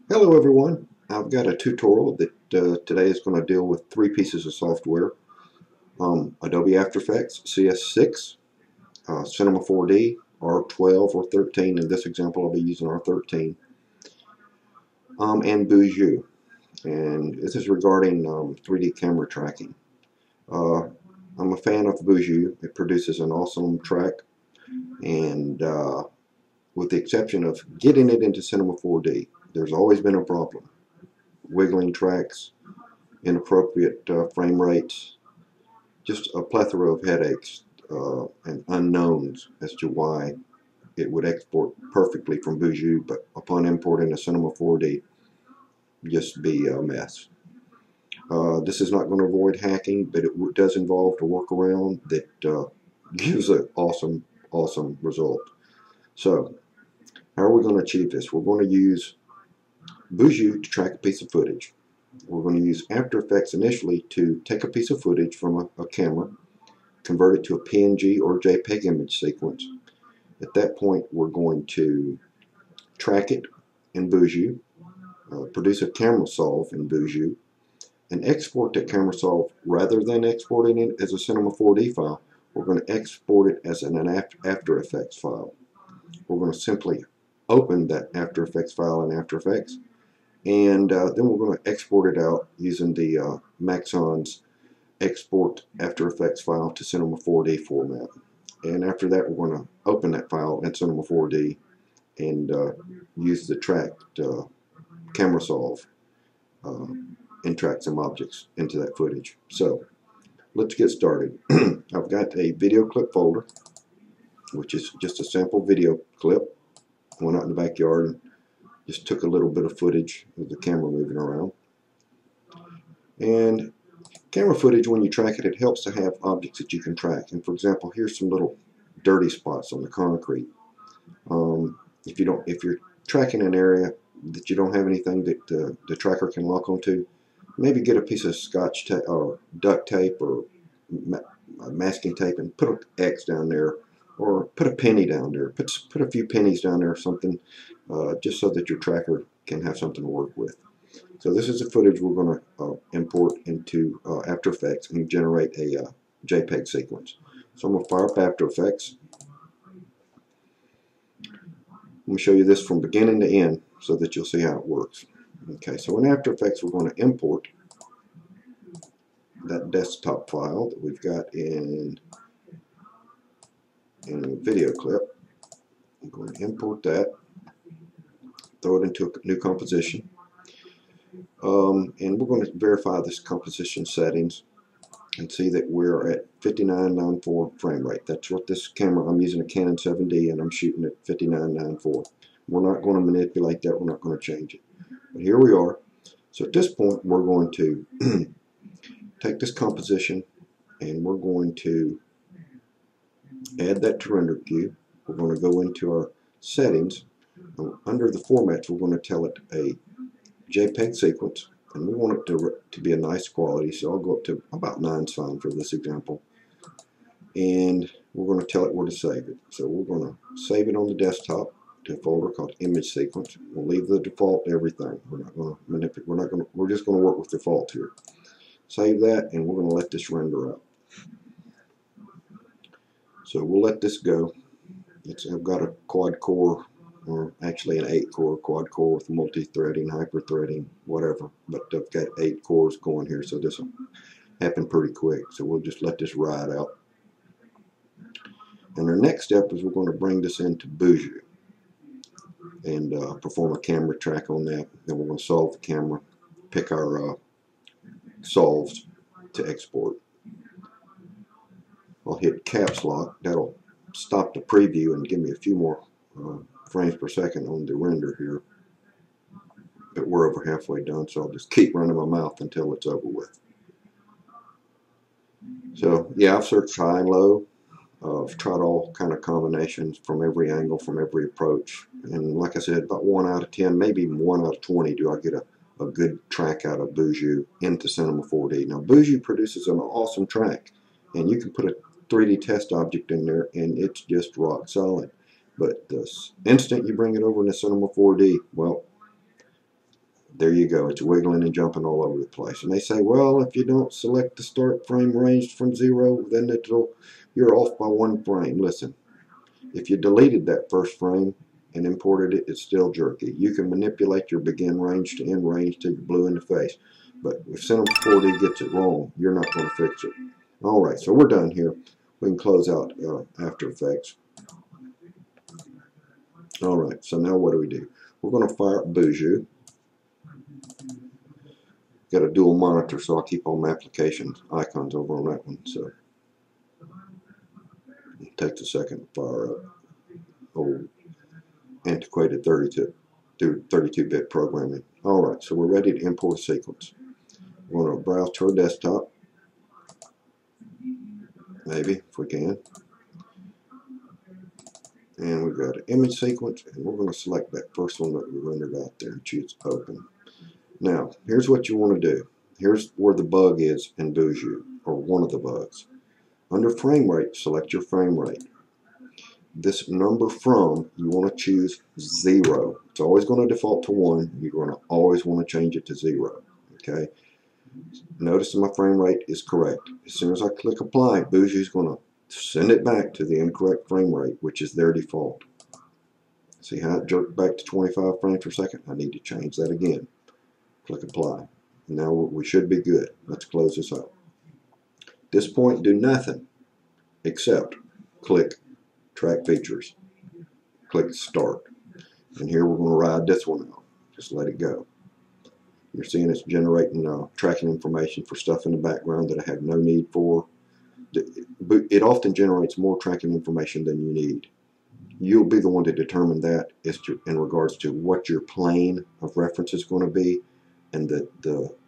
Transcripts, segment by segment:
Hello everyone, I've got a tutorial that today is going to deal with three pieces of software. Adobe After Effects CS6, Cinema 4D, R12 or 13. In this example I'll be using R13, and Boujou. And this is regarding 3D camera tracking. Uh, I'm a fan of Boujou. It produces an awesome track, and with the exception of getting it into Cinema 4D, there's always been a problem. Wiggling tracks, inappropriate frame rates, just a plethora of headaches and unknowns as to why it would export perfectly from Boujou, but upon importing a Cinema 4D, just be a mess. This is not going to avoid hacking, but it does involve a workaround that gives an awesome result. So, how are we going to achieve this? We're going to use Boujou to track a piece of footage. We're going to use After Effects initially to take a piece of footage from a camera, convert it to a PNG or JPEG image sequence. At that point, we're going to track it in Boujou, produce a camera solve in Boujou, and export that camera solve. Rather than exporting it as a Cinema 4D file, we're going to export it as an After Effects file. We're going to simply open that After Effects file in After Effects, and then we're going to export it out using the Maxon's export After Effects file to Cinema 4D format. And after that, we're going to open that file in Cinema 4D and use the tracked camera solve and track some objects into that footage. So let's get started. I've got a video clip folder, which is just a sample video clip. Went out in the backyard and just took a little bit of footage of the camera moving around. And camera footage, when you track it, it helps to have objects that you can track. And for example, here's some little dirty spots on the concrete. If you're tracking an area that you don't have anything that the tracker can lock onto, maybe get a piece of scotch tape or duct tape or masking tape and put an X down there, or put a penny down there. Put a few pennies down there or something, just so that your tracker can have something to work with. So this is the footage we're going to import into After Effects and generate a JPEG sequence. So I'm going to fire up After Effects. I'm going to show you this from beginning to end so that you'll see how it works. Okay, so in After Effects we're going to import that desktop file that we've got in a video clip. I'm going to import that, throw it into a new composition, and we're going to verify this composition settings and see that we're at 5994 frame rate. That's what this camera, I'm using a Canon 7D and I'm shooting at 5994. We're not going to manipulate that, we're not going to change it. But here we are. So at this point we're going to take this composition and we're going to add that to render queue. We're going to go into our settings. Under the formats we're going to tell it a JPEG sequence, and we want it to be a nice quality, so I'll go up to about 9 is fine for this example. And we're going to tell it where to save it. So we're going to save it on the desktop to a folder called image sequence. We'll leave the default everything. We're not going to manipulate. We're just going to work with default here. Save that, and we're going to let this render up. So we'll let this go. I've got a quad core, or actually an 8-core quad core with multi-threading, hyper-threading, whatever. But I've got 8 cores going here, so this will happen pretty quick. So we'll just let this ride out. And our next step is we're going to bring this into Boujou and perform a camera track on that. Then we're going to solve the camera, pick our solves to export. I'll hit caps lock. That'll stop the preview and give me a few more frames per second on the render here. But we're over halfway done, so I'll just keep running my mouth until it's over with. So yeah, I've searched high and low. I've tried all kind of combinations from every angle, from every approach, and like I said, about 1 out of 10, maybe even 1 out of 20 do I get a good track out of Boujou into Cinema 4D. Now Boujou produces an awesome track, and you can put a 3D test object in there and it's just rock solid. But the instant you bring it over into Cinema 4D, well, there you go. It's wiggling and jumping all over the place. And they say, well, if you don't select the start frame range from 0, then you're off by 1 frame. Listen, if you deleted that first frame and imported it, it's still jerky. You can manipulate your begin range to end range till you're blue in the face. But if Cinema 4D gets it wrong, you're not going to fix it. All right, so we're done here. We can close out After Effects. All right, so now what do? We're going to fire up Boujou. Got a dual monitor, so I'll keep all my application icons over on that one. So it takes a second to fire up old antiquated 32-bit programming. All right, so we're ready to import a sequence. We're going to browse to our desktop, maybe if we can, and we've got an image sequence, and we're going to select that first one that we rendered out there and choose Open. Now, here's what you want to do. Here's where the bug is in Boujou, or one of the bugs. Under frame rate, select your frame rate. This number from, you want to choose 0. It's always going to default to 1. You're going to always want to change it to 0. Okay. Notice that my frame rate is correct. As soon as I click Apply, Boujou is going to send it back to the incorrect frame rate, which is their default. See how it jerked back to 25 frames per second? I need to change that again. Click Apply. Now we should be good. Let's close this up. At this point, do nothing except click Track Features. Click Start. And here we're going to ride this one out. Just let it go. You're seeing it's generating tracking information for stuff in the background that I have no need for. It often generates more tracking information than you need. You'll be the one to determine that in regards to what your plane of reference is going to be and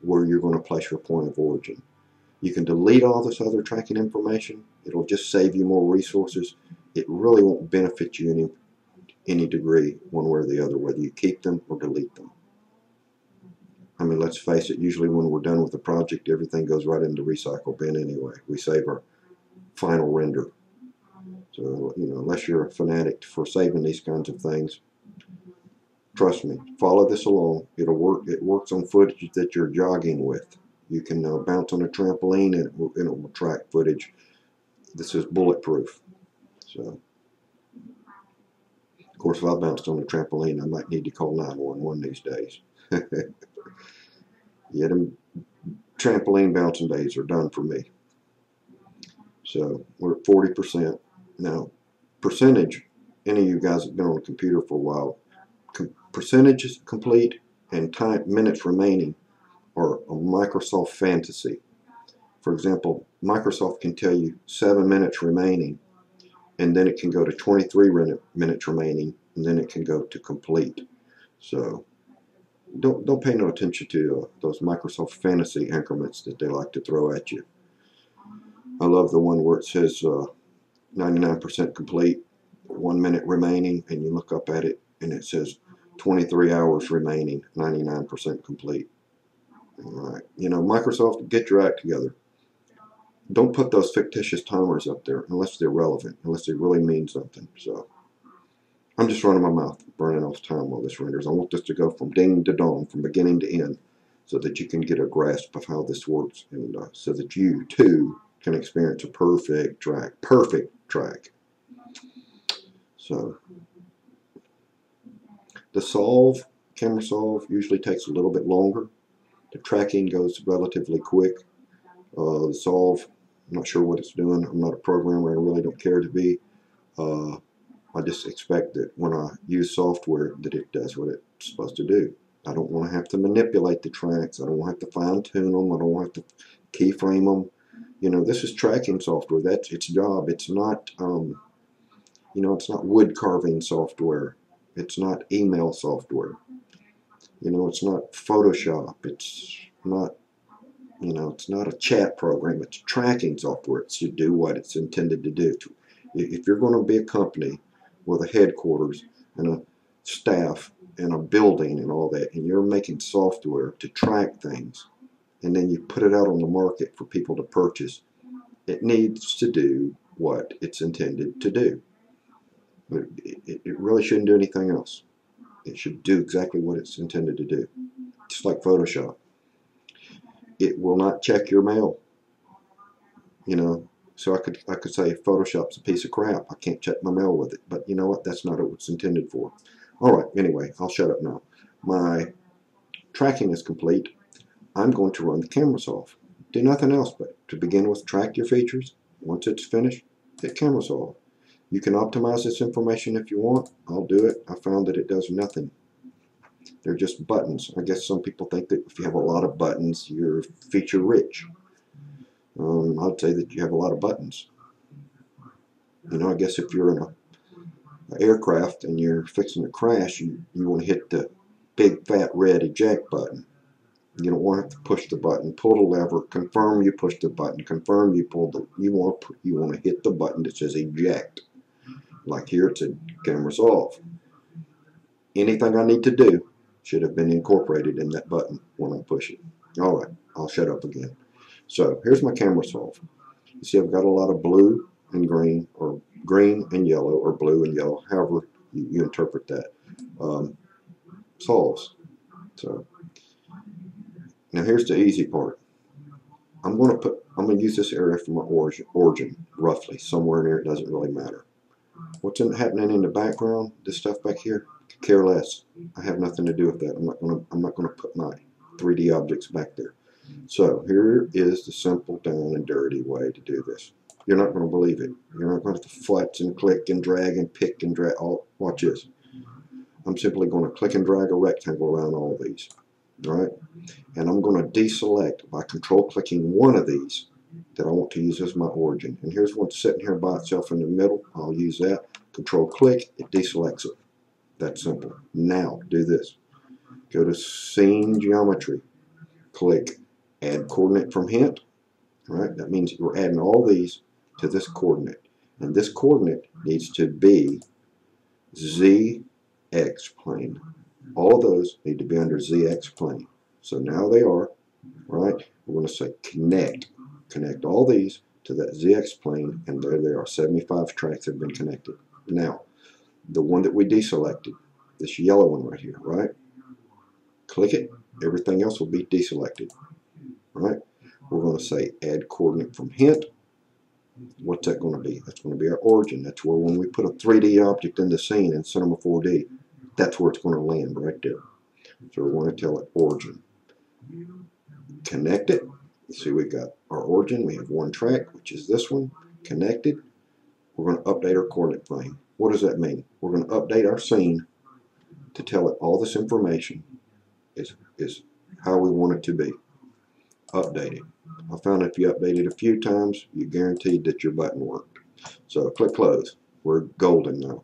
where you're going to place your point of origin. You can delete all this other tracking information. It'll just save you more resources. It really won't benefit you any degree one way or the other, whether you keep them or delete them. I mean, let's face it, usually when we're done with the project, everything goes right into the recycle bin anyway. We save our final render. So, unless you're a fanatic for saving these kinds of things, trust me, follow this along. It'll work. It works on footage that you're jogging with. You can bounce on a trampoline and it will track footage. This is bulletproof. So, of course, if I bounced on a trampoline, I might need to call 911 these days. Yeah, them trampoline bouncing days are done for me. So we're at 40%. Now, percentage, any of you guys that have been on a computer for a while, percentages complete and minutes remaining are a Microsoft fantasy. For example, Microsoft can tell you 7 minutes remaining, and then it can go to 23 minutes remaining, and then it can go to complete. So don't pay no attention to those Microsoft fantasy increments that they like to throw at you. I love the one where it says 99% complete, 1 minute remaining, and you look up at it and it says 23 hours remaining, 99% complete. All right, Microsoft, get your act together. Don't put those fictitious timers up there unless they're relevant, unless they really mean something. So I'm just running my mouth, burning off time while this renders. I want this to go from ding to dong, from beginning to end, so that you can get a grasp of how this works, and so that you too can experience a perfect track. So the camera solve usually takes a little bit longer. The tracking goes relatively quick. The solve, I'm not sure what it's doing. I'm not a programmer. I really don't care to be. I just expect that when I use software that it does what it's supposed to do. I don't want to have to manipulate the tracks. I don't want to have to fine tune them. I don't want to have to keyframe them. This is tracking software. That's its job. It's not, it's not wood carving software. It's not email software. It's not Photoshop. It's not, it's not a chat program. It's tracking software. It should do what it's intended to do. If you're going to be a company with a headquarters and a staff and a building and all that, and you're making software to track things, and then you put it out on the market for people to purchase, it needs to do what it's intended to do. It really shouldn't do anything else. It should do exactly what it's intended to do. just like Photoshop. It will not check your mail. You know, so I could say Photoshop's a piece of crap. I can't check my mail with it. But you know what? That's not what it's intended for. All right. Anyway, I'll shut up now. My tracking is complete. I'm going to run the cameras off. Do nothing else but to begin with, track your features. Once it's finished, hit cameras off. You can optimize this information if you want. I'll do it. I found that it does nothing. They're just buttons. I guess some people think that if you have a lot of buttons, you're feature rich. I'd say that you have a lot of buttons. You know, I guess if you're in an aircraft and you're fixing to crash, you want to hit the big fat red eject button. You don't want to push the button, pull the lever, confirm you push the button, confirm you pull the. You want to hit the button that says eject. Like here, it said cameras off. Anything I need to do should have been incorporated in that button when I push it. All right, I'll shut up again. So here's my cameras off. You see, I've got a lot of blue and green, or green and yellow, or blue and yellow, however you interpret that. Solves. So now here's the easy part. I'm going to use this area for my origin, roughly somewhere near. It doesn't really matter. What's happening in the background? This stuff back here, could care less. I have nothing to do with that. I'm not going to put my 3D objects back there. So here is the simple, down and dirty way to do this. You're not going to believe it. You're not going to have to flex and click and drag and pick and drag. Watch this. I'm simply going to click and drag a rectangle around all these. All right? And I'm going to deselect by control clicking one of these that I want to use as my origin. And here's one sitting here by itself in the middle. I'll use that. Control click, it deselects it. That's simple. Now do this. Go to Scene Geometry. Click Add Coordinate from Hint. All right? That means we're adding all these to this coordinate. And this coordinate needs to be ZX plane. All of those need to be under ZX plane. So now they are, right? We're going to say connect. Connect all these to that ZX plane, and there they are. 75 tracks have been connected. Now, the one that we deselected, this yellow one right here, right? Click it. Everything else will be deselected, right? We're going to say add coordinate from hint. What's that going to be? That's going to be our origin. That's where when we put a 3D object in the scene in Cinema 4D, that's where it's going to land right there. So we're going to tell it origin. Connect it. See, we got our origin. We have one track, which is this one, connected. We're going to update our coordinate plane. What does that mean? We're going to update our scene to tell it all this information is how we want it to be. Update it. I found if you update it a few times, you're guaranteed that your button worked. So click close. We're golden now.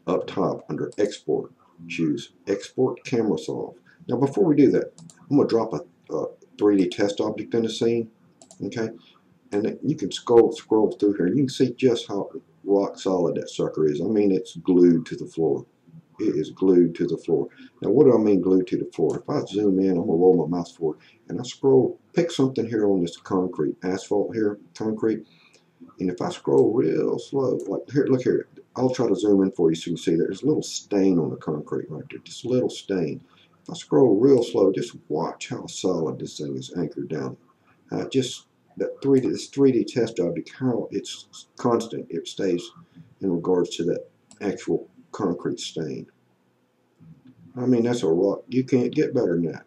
Up top under export, choose export camera solve. Now before we do that, I'm going to drop a 3D test object in the scene. Okay, and you can scroll through here and you can see just how rock solid that sucker is. I mean, it's glued to the floor. It is glued to the floor. Now what do I mean glued to the floor? If I zoom in, I'm going to roll my mouse forward and I scroll, pick something here on this concrete, asphalt here, concrete, and if I scroll real slow, like here, look here, I'll try to zoom in for you so you can see there's a little stain on the concrete right there, just a little stain. If I scroll real slow, just watch how solid this thing is anchored down. Just that this 3D test object, how it's constant, it stays in regards to that actual concrete stain. I mean, that's a rock. You can't get better than that.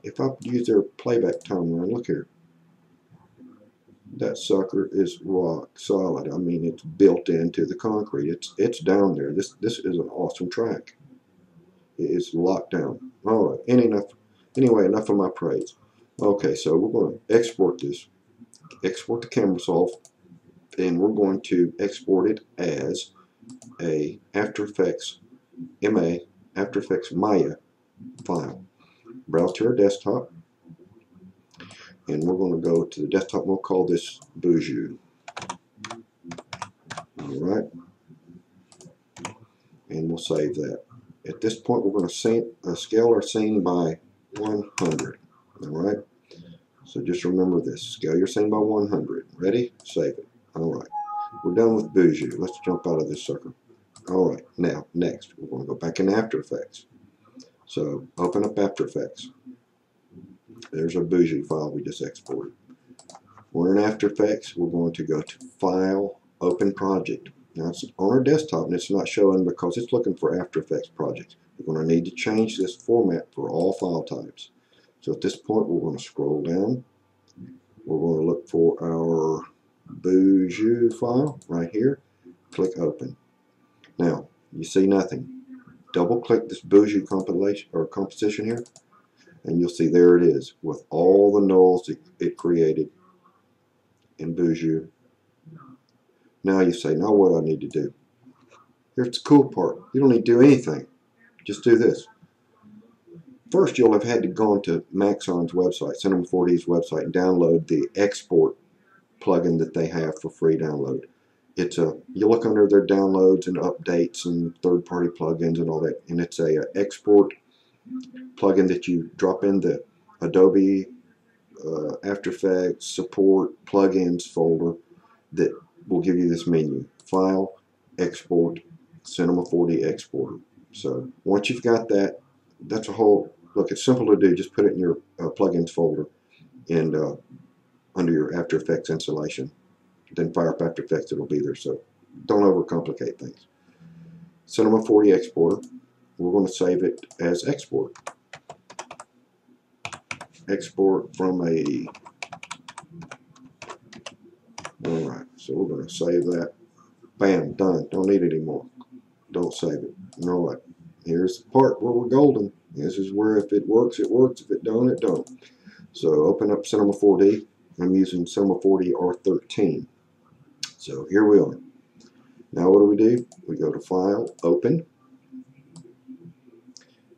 If I use their playback timeline, look here. That sucker is rock solid. I mean, it's built into the concrete. It's down there. This is an awesome track. It is locked down. All right. Anyway, enough of my praise. Okay, so we're going to export this. Export the camera solve, and we're going to export it as a After Effects Maya file. Browse to our desktop, and we're going to go to the desktop. We'll call this Boujou. All right, and we'll save that. At this point, we're going to scale our scene by 100. All right. So just remember this. Scale your scene by 100. Ready? Save it. All right. We're done with Boujou. Let's jump out of this sucker. All right. Now, next, we're going to go back in After Effects. So open up After Effects. There's our Boujou file we just exported. We're in After Effects. We're going to go to File, Open Project. Now it's on our desktop and it's not showing because it's looking for After Effects projects. We're going to need to change this format for all file types. So at this point we're going to scroll down. We're going to look for our Boujou file right here. Click Open. Now you see nothing. Double click this Boujou compilation or composition here, and you'll see there it is with all the nulls it created in Boujou. Now you say, now what do I need to do? Here's the cool part. You don't need to do anything. Just do this. First, you'll have had to go into Maxon's website, Cinema 4D's website, and download the export plugin that they have for free download. You look under their downloads and updates and third-party plugins and all that, and it's a export plugin that you drop in the Adobe After Effects support plugins folder that will give you this menu: File, Export, Cinema 4D Exporter. So once you've got that, that's a whole look. It's simple to do. Just put it in your plugins folder and under your After Effects installation. Then fire up After Effects, it'll be there. So don't overcomplicate things. Cinema 4D Exporter. We're going to save it as export. Export from a. Alright, so we're going to save that. Bam, done. Don't need it anymore. Don't save it. Alright, here's the part where we're golden. This is where if it works, it works. If it don't, it don't. So open up Cinema 4D. I'm using Cinema 4D R13. So here we are. Now what do? We go to File, Open.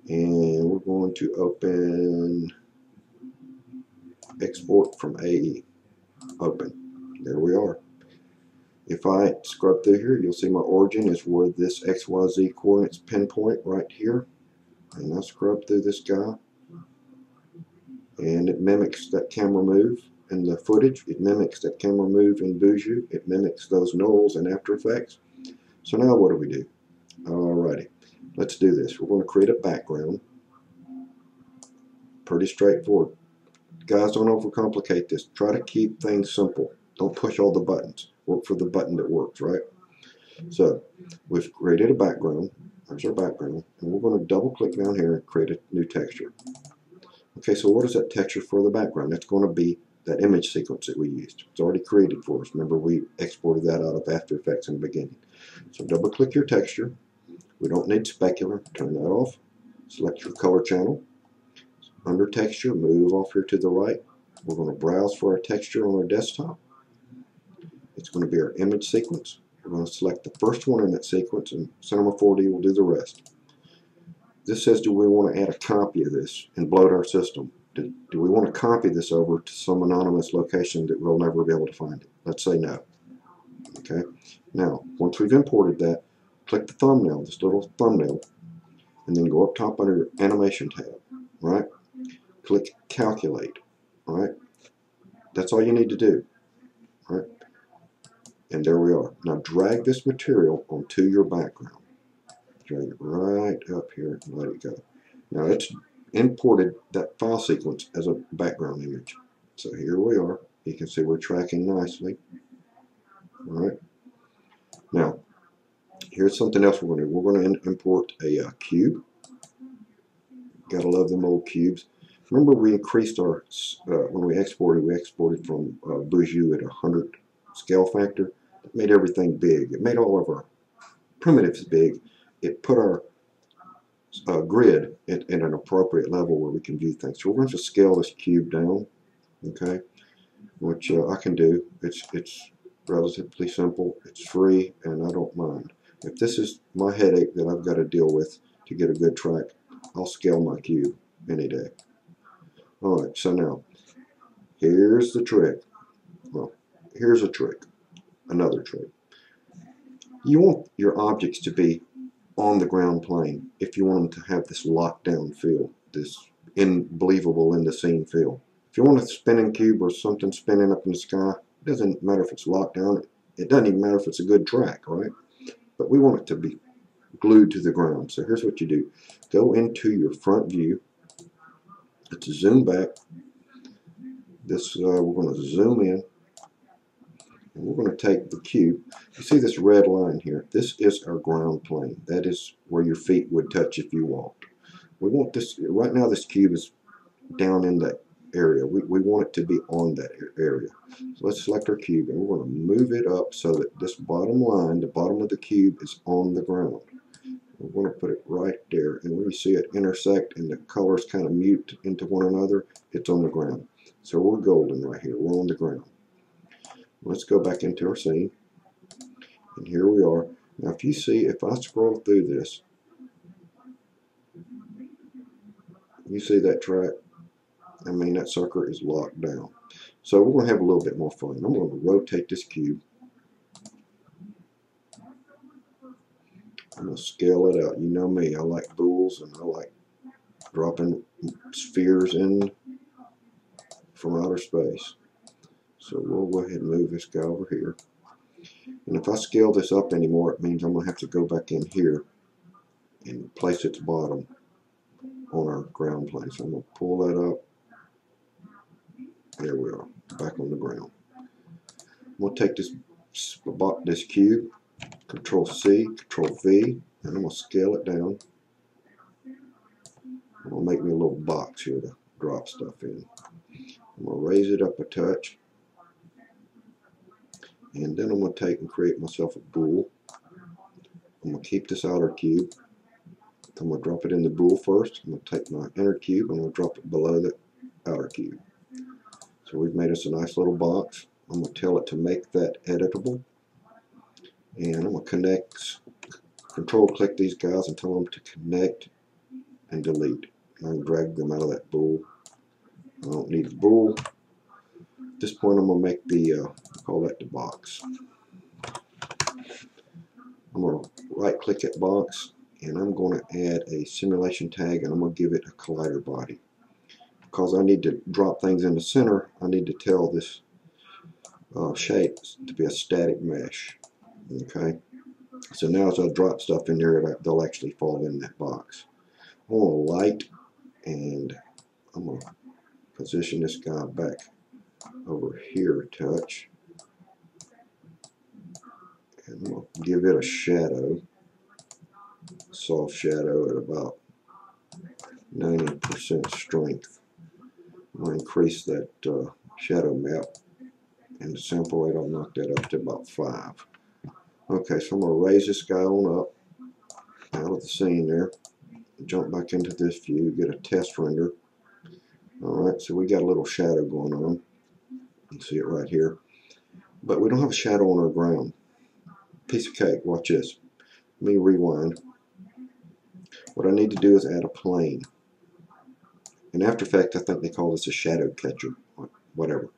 And we're going to open Export from AE. Open. There we are. If I scrub through here, you'll see my origin is where this XYZ coordinates pinpoint right here. And I scrub through this guy. And it mimics that camera move in the footage. It mimics that camera move in Boujou. It mimics those nulls in After Effects. So now what do? Alrighty. Let's do this. We're going to create a background. Pretty straightforward. Guys, don't overcomplicate this. Try to keep things simple. Don't push all the buttons. Work for the button that works, right? So we've created a background. There's our background. And we're going to double click down here and create a new texture. Okay, so what is that texture for the background? That's going to be that image sequence that we used. It's already created for us. Remember, we exported that out of After Effects in the beginning. So double click your texture. We don't need specular. Turn that off. Select your color channel. Under texture, move off here to the right. We're going to browse for our texture on our desktop. It's going to be our image sequence. We're going to select the first one in that sequence, and Cinema 4D will do the rest. This says, do we want to add a copy of this and bloat our system? Do we want to copy this over to some anonymous location that we'll never be able to find it? Let's say no. Okay. Now, once we've imported that, click the thumbnail, this little thumbnail, and then go up top under your Animation tab. Right? Click Calculate. Right? That's all you need to do. Right? And there we are. Now drag this material onto your background. Drag it right up here and let it go. Now it's imported that file sequence as a background image. So here we are. You can see we're tracking nicely. Alright. Now, here's something else we're going to do. We're going to import a cube. Gotta love them old cubes. Remember we increased our, when we exported from Boujou at 100 scale factor. It made everything big. It made all of our primitives big. It put our grid at an appropriate level where we can view things. So we're going to scale this cube down, okay, which I can do. It's relatively simple. It's free, and I don't mind. If this is my headache that I've got to deal with to get a good track, I'll scale my cube any day. Alright, so now, here's the trick. Well, here's a trick. Another trick. You want your objects to be on the ground plane if you want them to have this lockdown feel, this unbelievable in the scene feel. If you want a spinning cube or something spinning up in the sky, it doesn't matter if it's locked down. It doesn't even matter if it's a good track, right? But we want it to be glued to the ground. So here's what you do. Go into your front view. Let's zoom back. this we're going to zoom in, and we're going to take the cube. You see this red line here? This is our ground plane. That is where your feet would touch if you walked. We want this, right now this cube is down in that area. We want it to be on that area. So let's select our cube, and we're going to move it up so that this bottom line, the bottom of the cube, is on the ground. We're going to put it right there, and when you see it intersect and the colors kind of mute into one another, it's on the ground. So we're golden right here. We're on the ground. Let's go back into our scene, and here we are. Now if you see, if I scroll through this, you see that track? I mean, that sucker is locked down. So we're going to have a little bit more fun. I'm going to rotate this cube. I'm going to scale it out. You know me, I like boules, and I like dropping spheres in from outer space. So we'll go ahead and move this guy over here. And if I scale this up anymore, it means I'm going to have to go back in here and place its bottom on our ground plane. So I'm going to pull that up. There we are, back on the ground. I'm going to take this cube, Control C, Control V, and I'm going to scale it down. I'm going to make me a little box here to drop stuff in. I'm going to raise it up a touch. And then I'm going to take and create myself a boule. I'm going to keep this outer cube. I'm going to drop it in the boule first. I'm going to take my inner cube and I'm going to drop it below the outer cube. So we've made us a nice little box. I'm going to tell it to make that editable. And I'm going to control click these guys and tell them to connect and delete. And I'm going to drag them out of that boule. I don't need the boule. At this point I'm going to make the, call that the box. I'm going to right click that box, and I'm going to add a simulation tag, and I'm going to give it a collider body. Because I need to drop things in the center, I need to tell this shape to be a static mesh. Okay, so now as I drop stuff in there, they'll actually fall in that box. I'm going to light, and I'm going to position this guy back over here a touch. And I'm going to give it a shadow, soft shadow at about 90% strength. I'm going to increase that shadow map, and the sample rate, I'll knock that up to about 5. Okay, so I'm going to raise this guy on up out of the scene there, jump back into this view, get a test render. Alright, so we got a little shadow going on. You can see it right here. But we don't have a shadow on our ground. Piece of cake, watch this. Let me rewind. What I need to do is add a plane. In After Effects, I think they call this a shadow catcher, whatever.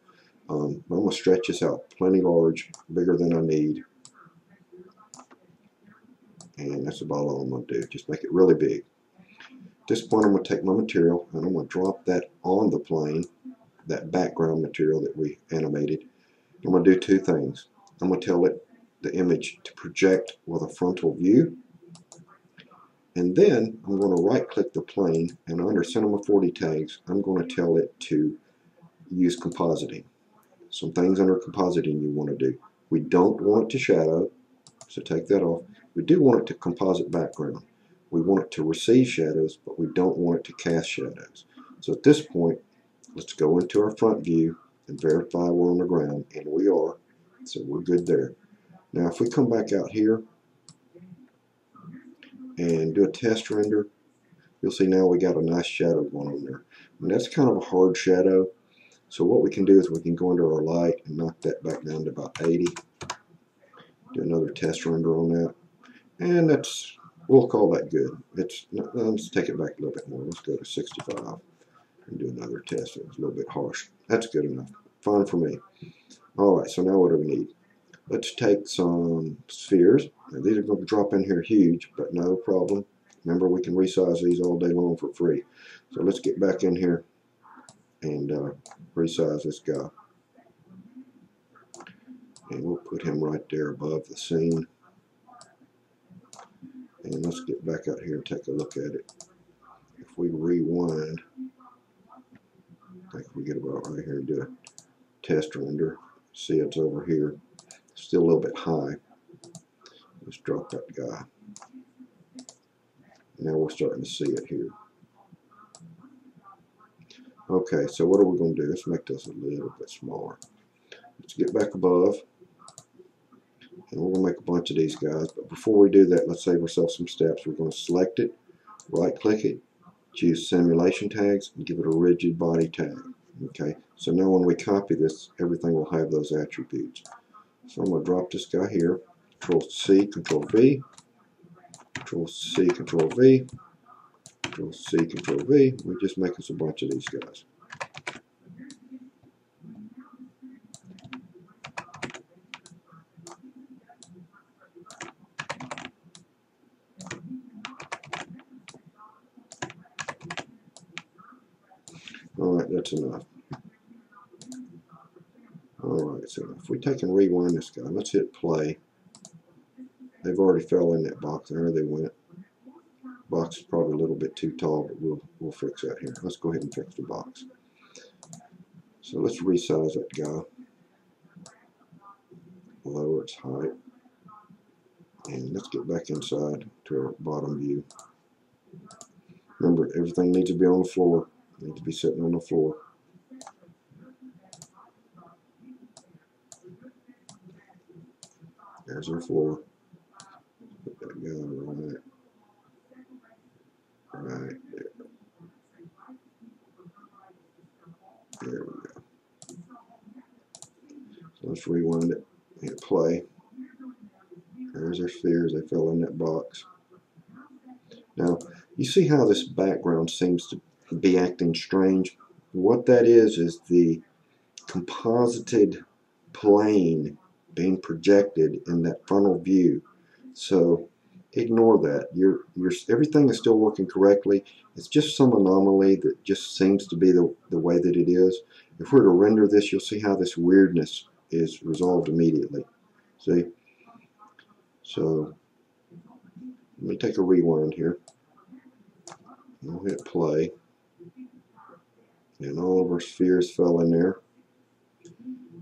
I'm going to stretch this out plenty large, bigger than I need. And that's about all I'm going to do. Just make it really big. At this point, I'm going to take my material and I'm going to drop that on the plane, that background material that we animated. I'm going to do two things. I'm going to tell it the image to project with a frontal view. And then I'm going to right click the plane, and under Cinema 4D tags, I'm going to tell it to use compositing. Some things under compositing you want to do. We don't want it to shadow, so take that off. We do want it to composite background. We want it to receive shadows, but we don't want it to cast shadows. So at this point, let's go into our front view and verify we're on the ground, and we are, so we're good there. Now if we come back out here and do a test render, you'll see now we got a nice shadow going on there. And that's kind of a hard shadow. So what we can do is we can go into our light and knock that back down to about 80. Do another test render on that. And that's, we'll call that good. Let's take it back a little bit more. Let's go to 65 and do another test. It was a little bit harsh. That's good enough. Fine for me. Alright, so now what do we need? Let's take some spheres. Now these are going to drop in here huge, but no problem. Remember, we can resize these all day long for free. So let's get back in here and resize this guy. And we'll put him right there above the scene. And let's get back out here and take a look at it. If we rewind, I think we get about right here and do test render. See, it's over here. Still a little bit high. Let's drop that guy. Now we're starting to see it here. Okay, so what are we going to do? Let's make this a little bit smaller. Let's get back above. And we're going to make a bunch of these guys. But before we do that, let's save ourselves some steps. We're going to select it, right click it, choose simulation tags, and give it a rigid body tag. Okay, so now when we copy this, everything will have those attributes. So I'm going to drop this guy here, Control C, Control V, Control C, Control V, Control C, Control V. We just make us a bunch of these guys. Alright, that's enough. Alright, so if we take and rewind this guy, let's hit play. They've already fell in that box. There they went. Box is probably a little bit too tall, but we'll fix that here. Let's go ahead and fix the box. So let's resize that guy. Lower its height. And let's get back inside to our bottom view. Remember, everything needs to be on the floor. It needs to be sitting on the floor. There's our floor. Put that guy right there. There we go. So let's rewind it. Hit play. There's our spheres. They fell in that box. Now, you see how this background seems to be acting strange? What that is the composited plane being projected in that frontal view. So ignore that. Everything is still working correctly. It's just some anomaly that just seems to be the way that it is. If we're to render this, you'll see how this weirdness is resolved immediately. See? So let me take a rewind here. We'll hit play. And all of our spheres fell in there.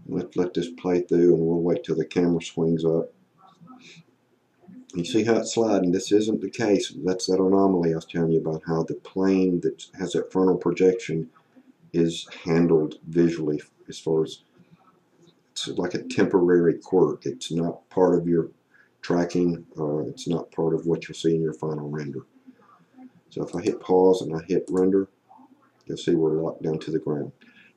Let's let this play through and we'll wait till the camera swings up. You see how it's sliding? This isn't the case. That's that anomaly I was telling you about, how the plane that has that frontal projection is handled visually, as far as it's like a temporary quirk. It's not part of your tracking, it's not part of what you'll see in your final render. So if I hit pause and I hit render, you'll see we're locked down to the ground.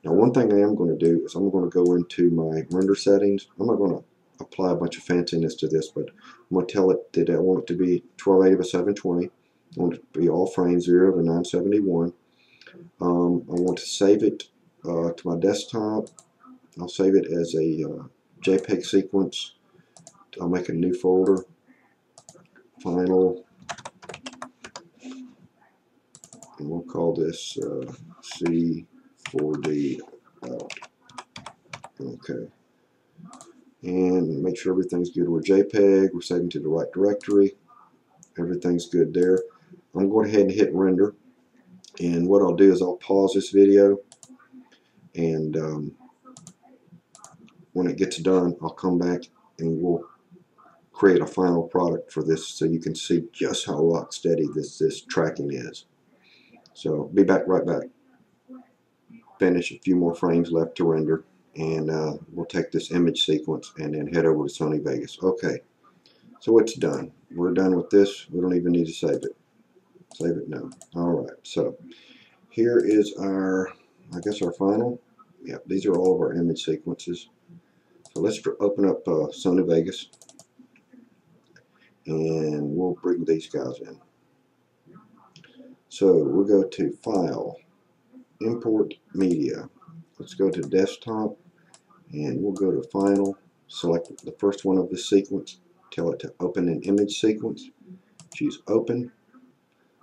Now, one thing I am going to do is I'm going to go into my render settings. I'm not going to apply a bunch of fanciness to this, but I'm going to tell it that I want it to be 1280 by 720. I want it to be all frames 0 to 971. I want to save it to my desktop. I'll save it as a JPEG sequence. I'll make a new folder, final, and we'll call this C4D out. Okay. And make sure everything's good with JPEG. We're saving to the right directory. Everything's good there. I'm going ahead and hit render. And what I'll do is I'll pause this video, and when it gets done, I'll come back and we'll create a final product for this so you can see just how rock steady this tracking is. So be back right back. Finish a few more frames left to render, and we'll take this image sequence and then head over to Sony Vegas. Okay, so it's done. We're done with this. We don't even need to save it. Save it now. Alright, so here is our, I guess, our final. Yeah, these are all of our image sequences. So let's open up Sony Vegas, and we'll bring these guys in. So we'll go to File, Import Media. Let's go to Desktop, and we'll go to Final, select the first one of the sequence, tell it to open an image sequence, choose Open.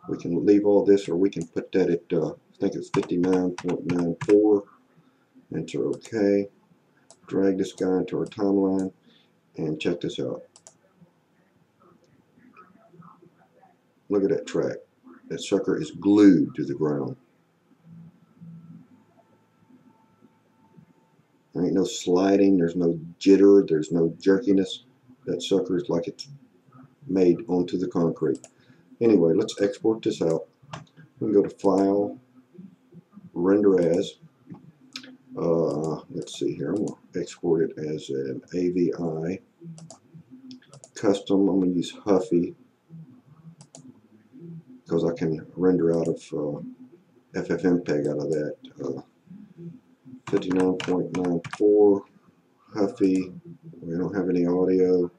We can leave all this, or we can put that at, I think it's 59.94, enter OK. Drag this guy into our timeline, and check this out. Look at that track. That sucker is glued to the ground. ain't no sliding, there's no jitter, there's no jerkiness. That sucker is like it's made onto the concrete. Anyway, let's export this out. We can go to File, Render As. Let's see here. I'm going to export it as an AVI. Custom, I'm going to use Huffy because I can render out of FFmpeg out of that. 59.94 Huffy. We don't have any audio.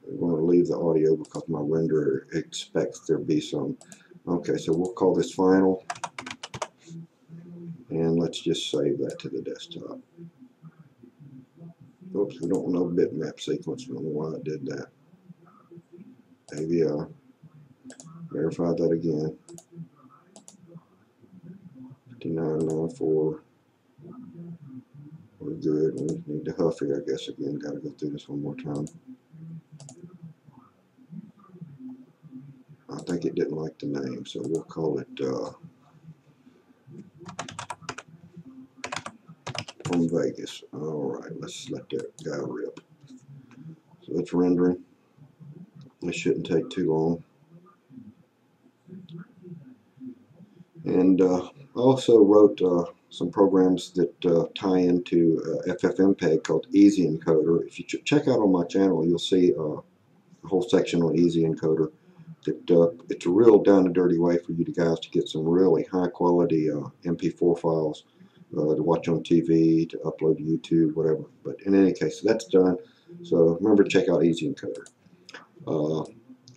We want to leave the audio because my renderer expects there be some. Okay, so we'll call this Final, and let's just save that to the desktop. Oops, we don't know bitmap sequence. I don't know why it did that. AVI. Verify that again. 5994. We're good. We need to Huffy, I guess, again. Got to go through this one more time. I think it didn't like the name, so we'll call it from Vegas. Alright, let's let that guy rip. So it's rendering. It shouldn't take too long. And I also wrote some programs that tie into FFmpeg called Easy Encoder. If you check out on my channel, you'll see a whole section on Easy Encoder. That it's a real down and dirty way for you guys to get some really high quality MP4 files to watch on TV, to upload to YouTube, whatever. But in any case, that's done. So remember to check out Easy Encoder.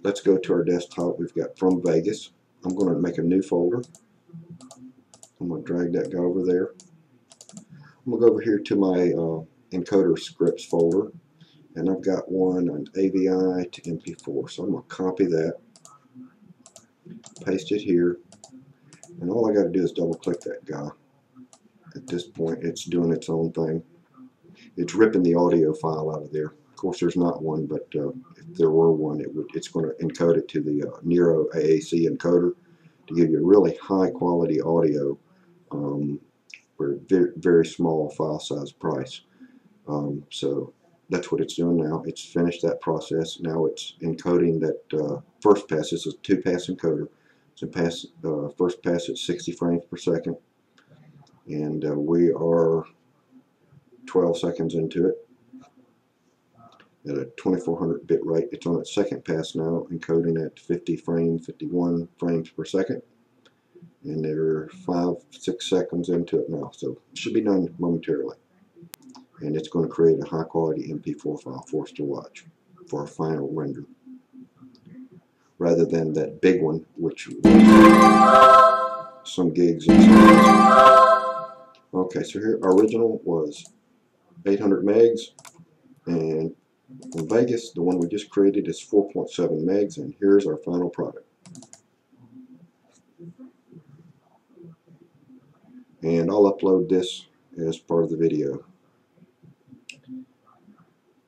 Let's go to our desktop. We've got From Vegas. I'm going to make a new folder. I'm going to drag that guy over there. I'm going to go over here to my encoder scripts folder, and I've got one on AVI to MP4. So I'm going to copy that, paste it here, and all I got to do is double click that guy. At this point, it's doing its own thing. It's ripping the audio file out of there. Of course, there's not one, but if there were one, it's going to encode it to the Nero AAC encoder to give you a really high quality audio for a very, very small file size price. So that's what it's doing now. It's finished that process. Now it's encoding that first pass. This is a 2-pass encoder. So first pass at 60 frames per second, and we are 12 seconds into it at a 2400 bit rate. It's on its second pass now, encoding at 51 frames per second, and they're 5-6 seconds into it now, so it should be done momentarily. And it's going to create a high quality MP4 file for us to watch for our final render, rather than that big one, which was some gigs and some. Okay, so here our original was 800 megs, and from Vegas, the one we just created is 4.7 megs, and here's our final product. And I'll upload this as part of the video.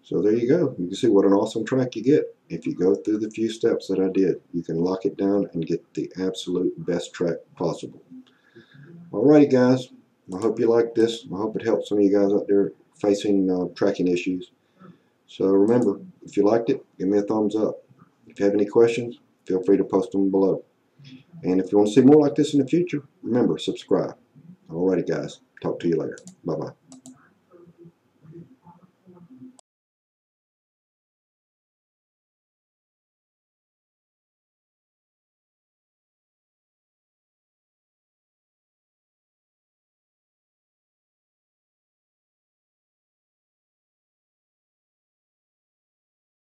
So there you go. You can see what an awesome track you get. If you go through the few steps that I did, you can lock it down and get the absolute best track possible. Alrighty guys, I hope you like this. I hope it helps some of you guys out there facing tracking issues. So remember, if you liked it, give me a thumbs up. If you have any questions, feel free to post them below. And if you want to see more like this in the future, remember, subscribe. Alrighty guys, talk to you later. Bye-bye.